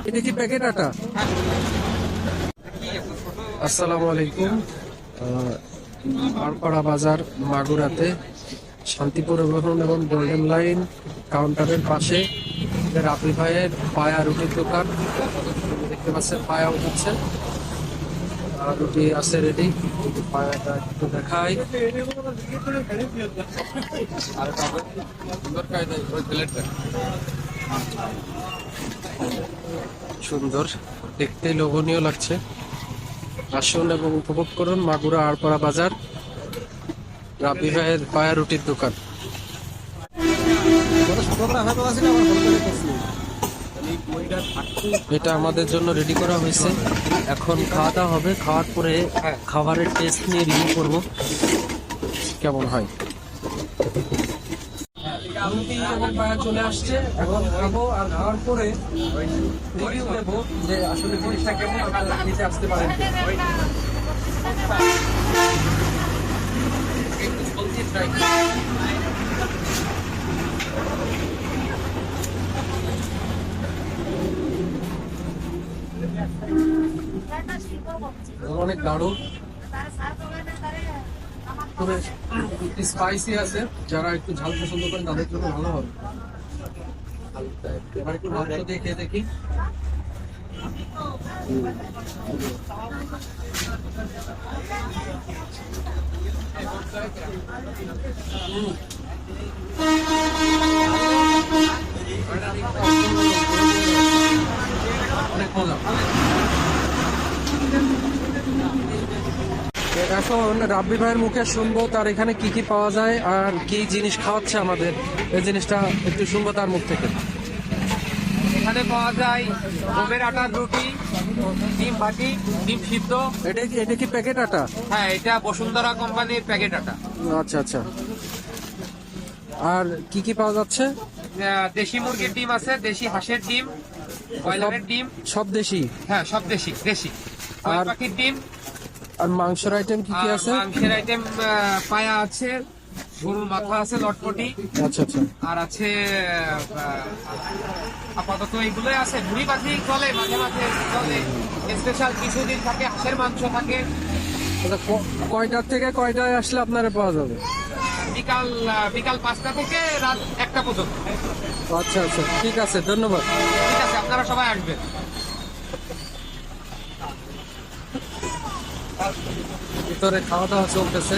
এটা কি প্যাকেট আটা? আসসালামু আলাইকুম। আরপাড়া বাজার মাগুরাতে শান্তি পরিবহন এবং গোল্ডেন লাইন কাউন্টারের পাশে রাফি ভাইয়ের পায়া রুটির দোকান। দেখতে পাচ্ছেন পায়া উঠাচ্ছে, রুটি আছে রেডি। পায়াটা একটু দেখাই। সুন্দর, দেখতে লোভনীয় লাগছে। আসুন এবং উপভোগ করুন মাগুরা আরপাড়া বাজার রাফি ভাইয়ের পায়া রুটির দোকান। এটা আমাদের জন্য রেডি করা হয়েছে, এখন খাওয়া দাওয়া হবে। খাওয়ার পরে খাবারের টেস্ট নিয়ে রিভিউ করবো কেমন হয়। রুটি এবং পায়া চলে আসছে, এখন খাবো। আর খাওয়ার পরে রিভিউ দেবো যে আসলে জিনিসটা কেমন, আপনারা নিতে আসতে পারেন। অনেক দারুণ, তবে স্পাইসি আছে। যারা একটু ঝাল পছন্দ করেন তাদের জন্য ভালো হবে। এবার একটু মাংস দিয়ে খেয়ে দেখি। অনেক মজা। এখন রাব্বি ভাইয়ের মুখে শুনবো তার এখানে কি কি পাওয়া যায় আর কি জিনিস খাওয়াচ্ছে আমাদের, এই জিনিসটা একটু শুনবো তার মুখ থেকে। এখানে পাওয়া যায় গমের আটার রুটি, ডিম ভাজি, ডিম সিদ্ধ। এটা কি প্যাকেট আটা? হ্যাঁ, এটা বসুন্ধরা কোম্পানির প্যাকেট আটা। আচ্ছা আচ্ছা। আর কি কি পাওয়া যাচ্ছে? দেশি মুরগির ডিম আছে, দেশি হাঁসের ডিম, ব্রয়লারের ডিম। সব দেশি? হ্যাঁ, সব দেশি দেশি। আর পাখির ডিম। আর মাংসের আইটেম কি কি আছে? মাংসের আইটেম পায়া আছে, গরুর মাথা আছে লটপটি। আচ্ছা আচ্ছা। আর আছে আপাতত এইগুলোই আছে। ভুড়ি পাখি চলে, মাঝে মাঝে চলে। স্পেশাল কিছুদিন থাকে হাঁসের মাংস থাকে। আচ্ছা, কয়টার থেকে কয়টায় আসলে আপনারা পাওয়া যাবে? বিকাল 5টা থেকে রাত 1টা পর্যন্ত। আচ্ছা আচ্ছা, ঠিক আছে, ধন্যবাদ। ঠিক আছে, আপনারা সবাই আসবেন। ভিতরে খাওয়া দাওয়া চলতেছে।